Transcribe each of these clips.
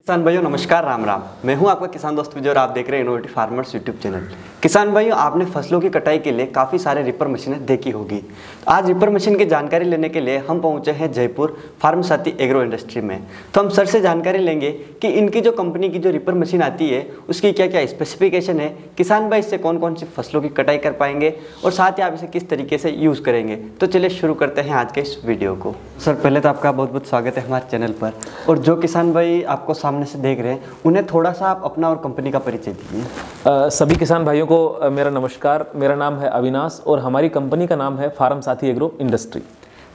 किसान भाइयों नमस्कार, राम राम। मैं हूं आपका किसान दोस्त विजय और आप देख रहे हैं इनोवेटिव फार्मर्स यूट्यूब चैनल। किसान भाइयों, आपने फसलों की कटाई के लिए काफ़ी सारे रिपर मशीनें देखी होगी। आज रिपर मशीन की जानकारी लेने के लिए हम पहुंचे हैं जयपुर फार्म साथी एग्रो इंडस्ट्री में। तो हम सर से जानकारी लेंगे कि इनकी जो कंपनी की जो रिपर मशीन आती है उसकी क्या क्या स्पेसिफिकेशन है, किसान भाई इससे कौन कौन सी फसलों की कटाई कर पाएंगे और साथ ही आप इसे किस तरीके से यूज़ करेंगे। तो चलिए शुरू करते हैं आज के इस वीडियो को। सर पहले तो आपका बहुत बहुत स्वागत है हमारे चैनल पर। और जो किसान भाई आपको सामने से देख रहे हैं उन्हें थोड़ा सा आप अपना और कंपनी का परिचय दीजिए। सभी किसान भाइयों को मेरा नमस्कार। मेरा नाम है अविनाश और हमारी कंपनी का नाम है फार्म साथी एग्रो इंडस्ट्री।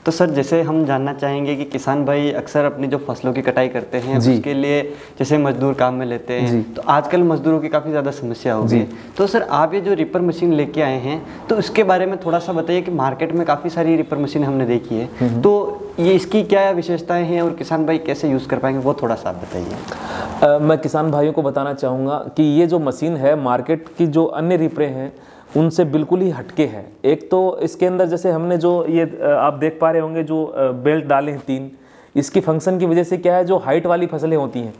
तो सर जैसे हम जानना चाहेंगे कि किसान भाई अक्सर अपनी जो फसलों की कटाई करते हैं उसके लिए जैसे मजदूर काम में लेते हैं, तो आजकल मजदूरों की काफ़ी ज़्यादा समस्या हो गई। तो सर आप ये जो रिपर मशीन लेके आए हैं तो उसके बारे में थोड़ा सा बताइए कि मार्केट में काफ़ी सारी रिपर मशीन हमने देखी है, तो ये इसकी क्या विशेषताएं हैं और किसान भाई कैसे यूज़ कर पाएंगे वो थोड़ा सा आप बताइए। मैं किसान भाइयों को बताना चाहूँगा कि ये जो मशीन है मार्केट की जो अन्य रिपरें हैं उनसे बिल्कुल ही हटके है। एक तो इसके अंदर जैसे हमने जो ये आप देख पा रहे होंगे जो बेल्ट डाले हैं 3, इसकी फंक्शन की वजह से क्या है, जो हाइट वाली फसलें होती हैं,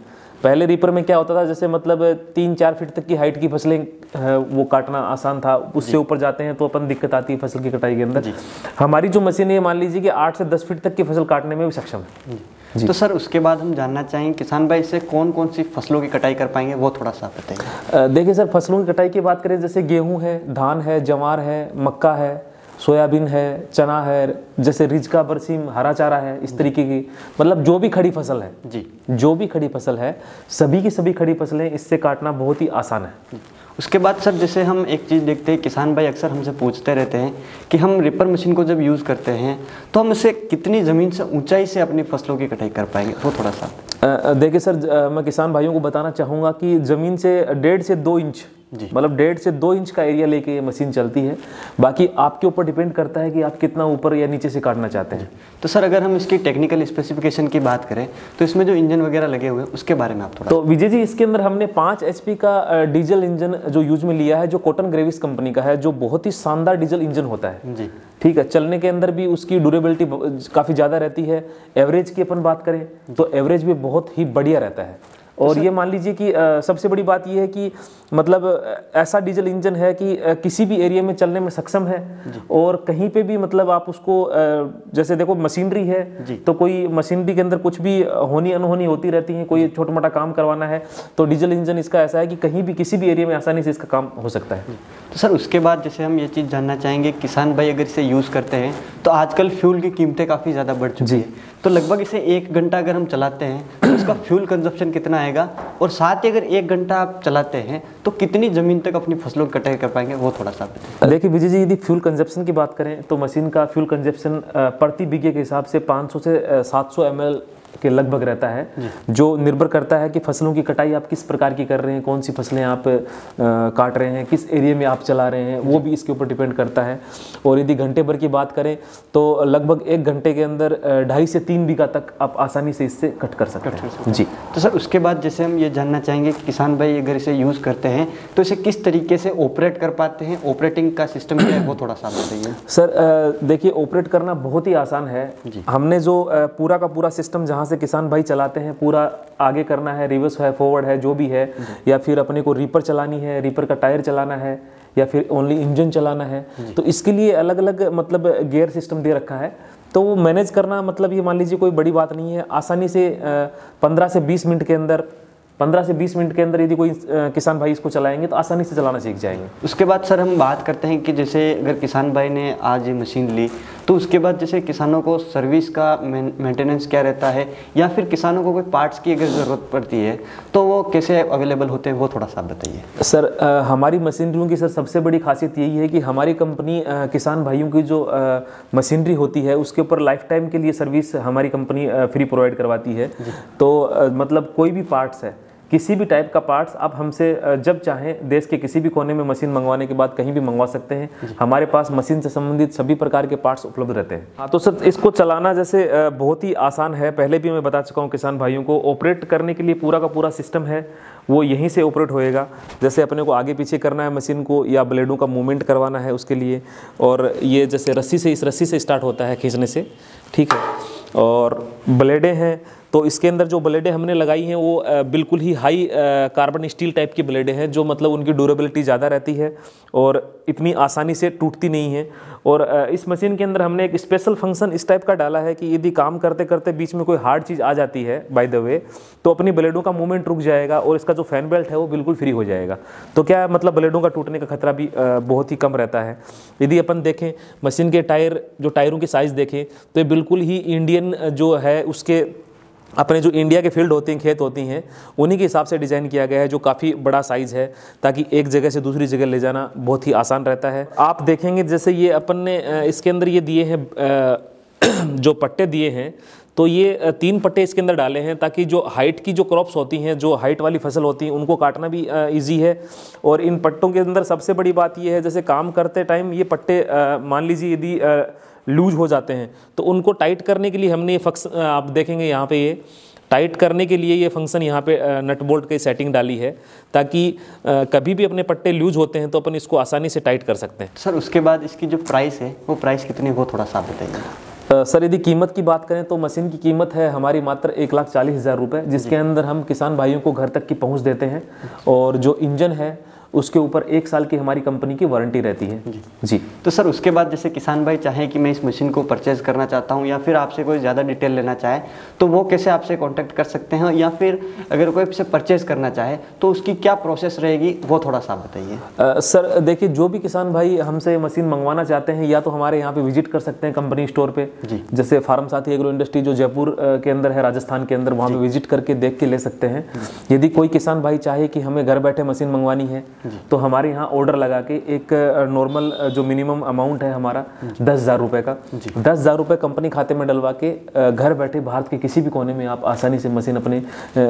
पहले रीपर में क्या होता था जैसे मतलब 3-4 फीट तक की हाइट की फसलें वो काटना आसान था, उससे ऊपर जाते हैं तो अपन दिक्कत आती है फसल की कटाई के अंदर। हमारी जो मशीन है मान लीजिए कि 8 से 10 फीट तक की फसल काटने में भी सक्षम है। तो सर उसके बाद हम जानना चाहेंगे किसान भाई से कौन कौन सी फसलों की कटाई कर पाएंगे वो थोड़ा सा बताइए। देखिए सर, फसलों की कटाई की बात करें जैसे गेहूं है, धान है, जवार है, मक्का है, सोयाबीन है, चना है, जैसे रिजका, बरसीम, हरा चारा है, इस तरीके की मतलब जो भी खड़ी फसल है जो भी खड़ी फसल है सभी की सभी खड़ी फसलें इससे काटना बहुत ही आसान है। उसके बाद सर जैसे हम एक चीज़ देखते हैं, किसान भाई अक्सर हमसे पूछते रहते हैं कि हम रिपर मशीन को जब यूज़ करते हैं तो हम इसे कितनी ज़मीन से ऊंचाई से अपनी फसलों की कटाई कर पाएंगे वो थोड़ा सा। देखिए सर, मैं किसान भाइयों को बताना चाहूँगा कि ज़मीन से 1.5 से 2 इंच मतलब 1.5 से 2 इंच का एरिया लेके ये मशीन चलती है। बाकी आपके ऊपर डिपेंड करता है कि आप कितना ऊपर या नीचे से काटना चाहते हैं। तो सर अगर हम इसकी टेक्निकल स्पेसिफिकेशन की बात करें तो इसमें जो इंजन वगैरह लगे हुए हैं उसके बारे में आप थोड़ा। तो विजय जी, इसके अंदर हमने 5 HP का डीजल इंजन जो यूज में लिया है, जो कॉटन ग्रेविस कंपनी का है, जो बहुत ही शानदार डीजल इंजन होता है जी। ठीक है, चलने के अंदर भी उसकी ड्यूरेबिलिटी काफ़ी ज़्यादा रहती है। एवरेज की अपन बात करें तो एवरेज भी बहुत ही बढ़िया रहता है। और ये मान लीजिए कि सबसे बड़ी बात ये है कि मतलब ऐसा डीजल इंजन है कि किसी भी एरिया में चलने में सक्षम है और कहीं पे भी मतलब आप उसको जैसे देखो मशीनरी है तो कोई मशीनरी के अंदर कुछ भी होनी अनहोनी होती रहती है, कोई छोटा मोटा काम करवाना है तो डीजल इंजन इसका ऐसा है कि कहीं भी किसी भी एरिया में आसानी से इसका काम हो सकता है। तो सर उसके बाद जैसे हम ये चीज़ जानना चाहेंगे, किसान भाई अगर इसे यूज़ करते हैं तो आजकल फ्यूल की कीमतें काफ़ी ज़्यादा बढ़ चुकी है, तो लगभग इसे 1 घंटा अगर हम चलाते हैं तो इसका फ्यूल कंजप्शन कितना आएगा और साथ ही अगर 1 घंटा आप चलाते हैं तो कितनी ज़मीन तक अपनी फसलों की कटाई कर पाएंगे वो थोड़ा सा बताइए। देखिए विजय जी, यदि फ्यूल कंजप्शन की बात करें तो मशीन का फ्यूल कंजप्शन प्रति बीघे के हिसाब से 500 से 700 ml के लगभग रहता है, जो निर्भर करता है कि फसलों की कटाई आप किस प्रकार की कर रहे हैं, कौन सी फसलें आप काट रहे हैं, किस एरिया में आप चला रहे हैं, वो भी इसके ऊपर डिपेंड करता है। और यदि घंटे भर की बात करें तो लगभग 1 घंटे के अंदर 2.5 से 3 बीघा तक आप आसानी से इससे कट कर सकते हैं जी। तो सर उसके बाद जैसे हम ये जानना चाहेंगे कि किसान भाई अगर इसे यूज़ करते हैं तो इसे किस तरीके से ऑपरेट कर पाते हैं, ऑपरेटिंग का सिस्टम क्या है वो थोड़ा सा बताइए। सर देखिए, ऑपरेट करना बहुत ही आसान है। हमने जो पूरा का पूरा सिस्टम जहाँ से किसान भाई चलाते हैं, पूरा आगे करना है, रिवर्स है, फॉरवर्ड है, जो भी है, या फिर अपने को रीपर चलानी है, रीपर का टायर चलाना है, या फिर ओनली इंजन चलाना है, तो इसके लिए अलग अलग मतलब गियर सिस्टम दे रखा है। तो वो मैनेज करना मतलब ये मान लीजिए कोई बड़ी बात नहीं है। आसानी से 15 से 20 मिनट के अंदर यदि कोई किसान भाई इसको चलाएंगे तो आसानी से चलाना सीख जाएंगे। उसके बाद सर हम बात करते हैं कि जैसे अगर किसान भाई ने आज ये मशीन ली तो उसके बाद जैसे किसानों को सर्विस का मेंटेनेंस क्या रहता है, या फिर किसानों को कोई पार्ट्स की अगर ज़रूरत पड़ती है तो वो कैसे अवेलेबल होते हैं वो थोड़ा सा बताइए। सर हमारी मशीनरियों की सर सबसे बड़ी खासियत यही है कि हमारी कंपनी किसान भाइयों की जो मशीनरी होती है उसके ऊपर लाइफ टाइम के लिए सर्विस हमारी कंपनी फ्री प्रोवाइड करवाती है। तो मतलब कोई भी पार्ट्स है, किसी भी टाइप का पार्ट्स आप हमसे जब चाहें देश के किसी भी कोने में मशीन मंगवाने के बाद कहीं भी मंगवा सकते हैं। हमारे पास मशीन से संबंधित सभी प्रकार के पार्ट्स उपलब्ध रहते हैं। हाँ, तो सर इसको चलाना जैसे बहुत ही आसान है। पहले भी मैं बता चुका हूँ किसान भाइयों को, ऑपरेट करने के लिए पूरा का पूरा सिस्टम है वो यहीं से ऑपरेट होएगा। जैसे अपने को आगे पीछे करना है मशीन को या ब्लेडों का मूवमेंट करवाना है उसके लिए, और ये जैसे रस्सी से, इस रस्सी से स्टार्ट होता है खींचने से, ठीक है। और ब्लेडें हैं तो इसके अंदर जो ब्लेडें हमने लगाई हैं वो बिल्कुल ही हाई कार्बन स्टील टाइप की ब्लेडें हैं, जो मतलब उनकी ड्यूरेबिलिटी ज़्यादा रहती है और इतनी आसानी से टूटती नहीं है। और इस मशीन के अंदर हमने एक स्पेशल फंक्शन इस टाइप का डाला है कि यदि काम करते करते बीच में कोई हार्ड चीज़ आ जाती है बाय द वे, तो अपनी ब्लेडों का मूवमेंट रुक जाएगा और इसका जो फैन बेल्ट है वो बिल्कुल फ्री हो जाएगा। तो क्या मतलब ब्लेडों का टूटने का खतरा भी बहुत ही कम रहता है। यदि अपन देखें मशीन के टायर, जो टायरों की साइज़ देखें तो ये बिल्कुल ही इंडियन जो है उसके अपने जो इंडिया के फील्ड होती हैं, खेत होती हैं, उन्हीं के हिसाब से डिज़ाइन किया गया है, जो काफ़ी बड़ा साइज़ है ताकि एक जगह से दूसरी जगह ले जाना बहुत ही आसान रहता है। आप देखेंगे जैसे ये अपन ने इसके अंदर ये दिए हैं जो पट्टे दिए हैं, तो ये 3 पट्टे इसके अंदर डाले हैं ताकि जो हाइट की जो क्रॉप्स होती हैं, जो हाइट वाली फसल होती हैं, उनको काटना भी इजी है। और इन पट्टों के अंदर सबसे बड़ी बात ये है, जैसे काम करते टाइम ये पट्टे मान लीजिए यदि लूज हो जाते हैं तो उनको टाइट करने के लिए हमने ये फंक्शन, आप देखेंगे यहाँ पे ये टाइट करने के लिए ये फंक्शन यहाँ पे नट बोल्ट की सेटिंग डाली है ताकि कभी भी अपने पट्टे लूज होते हैं तो अपन इसको आसानी से टाइट कर सकते हैं। सर उसके बाद इसकी जो प्राइस है वो प्राइस कितनी, वो थोड़ा सा बताइए। सर यदि कीमत की बात करें तो मशीन की कीमत है हमारी मात्र 1,40,000 रुपये, जिसके अंदर हम किसान भाइयों को घर तक की पहुँच देते हैं। और जो इंजन है उसके ऊपर 1 साल की हमारी कंपनी की वारंटी रहती है जी। तो सर उसके बाद जैसे किसान भाई चाहे कि मैं इस मशीन को परचेज़ करना चाहता हूं या फिर आपसे कोई ज़्यादा डिटेल लेना चाहे तो वो कैसे आपसे कांटेक्ट कर सकते हैं, या फिर अगर कोई से परचेज़ करना चाहे तो उसकी क्या प्रोसेस रहेगी, वो थोड़ा सा बताइए। सर देखिए, जो भी किसान भाई हमसे मशीन मंगवाना चाहते हैं या तो हमारे यहाँ पे विजिट कर सकते हैं कंपनी स्टोर पे, जैसे फार्म साथी एग्रो इंडस्ट्री जो जयपुर के अंदर है, राजस्थान के अंदर, वहाँ पे विजिट करके देख के ले सकते हैं। यदि कोई किसान भाई चाहे कि हमें घर बैठे मशीन मंगवानी है तो हमारे यहाँ ऑर्डर लगा के एक नॉर्मल जो मिनिमम अमाउंट है हमारा 10,000 रुपये का, 10,000 रुपये कंपनी खाते में डलवा के घर बैठे भारत के किसी भी कोने में आप आसानी से मशीन अपने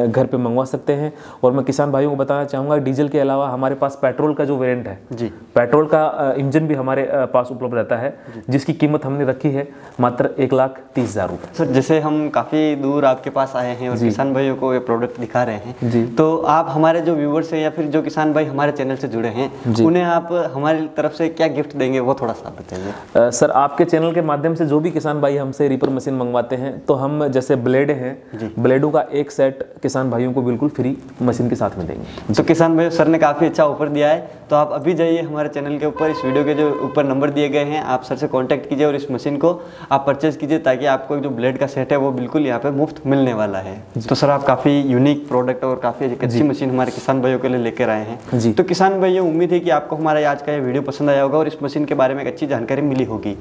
घर पे मंगवा सकते हैं। और मैं किसान भाइयों को बताना चाहूँगा डीजल के अलावा हमारे पास पेट्रोल का जो वेरिएंट है जी, पेट्रोल का इंजन भी हमारे पास उपलब्ध रहता है, जिसकी कीमत हमने रखी है मात्र 1,30,000 रुपये। सर जैसे हम काफ़ी दूर आपके पास आए हैं और किसान भाइयों को ये प्रोडक्ट दिखा रहे हैं जी, तो आप हमारे जो व्यूवर्स हैं या फिर जो किसान भाई हमारे चैनल से जुड़े हैं उन्हें आप हमारी तरफ से क्या गिफ्ट देंगे, वो थोड़ा सा बताइए। सर आपके चैनल के माध्यम से जो भी किसान भाई हमसे रीपर मशीन मंगवाते हैं तो हम जैसे ब्लेड हैं, ब्लेडों का एक सेट किसान भाइयों को बिल्कुल फ्री मशीन के साथ में देंगे। तो किसान भाई सर ने काफ़ी अच्छा ऑफर दिया है, तो आप अभी जाइए हमारे चैनल के ऊपर, इस वीडियो के जो ऊपर नंबर दिए गए हैं, आप सर से कॉन्टैक्ट कीजिए और इस मशीन को आप परचेज कीजिए ताकि आपको जो ब्लेड का सेट है वो बिल्कुल यहाँ पे मुफ्त मिलने वाला है। तो सर आप काफ़ी यूनिक प्रोडक्ट और काफ़ी अच्छी मशीन हमारे किसान भाइयों के लिए लेकर आए हैं। तो किसान भाइयों उम्मीद है कि आपको हमारा आज का ये वीडियो पसंद आया होगा और इस मशीन के बारे में एक अच्छी जानकारी मिली होगी।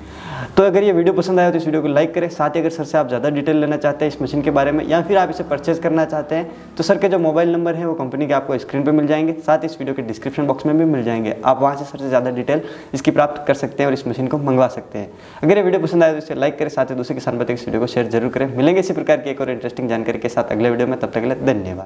तो अगर ये वीडियो पसंद आया तो इस वीडियो को लाइक करें। साथ ही अगर सर से आप ज़्यादा डिटेल लेना चाहते हैं इस मशीन के बारे में या फिर आप इसे परचेज करना चाहते हैं तो सर के जो मोबाइल नंबर है वो कंपनी के आपको स्क्रीन पर मिल जाएंगे, साथ इस वीडियो के डिस्क्रिप्शन बॉक्स में भी मिल जाएंगे। आप वहाँ से सर से ज़्यादा डिटेल इसकी प्राप्त कर सकते हैं और इस मशीन को मंगवा सकते हैं। अगर ये वीडियो पसंद आया तो इसे लाइक करें, साथ ही दूसरे किसान भाई इस वीडियो को शेयर जरूर करें। मिलेंगे इसी प्रकार की एक और इंटरेस्टिंग जानकारी के साथ अगले वीडियो में, तब तक के लिए धन्यवाद।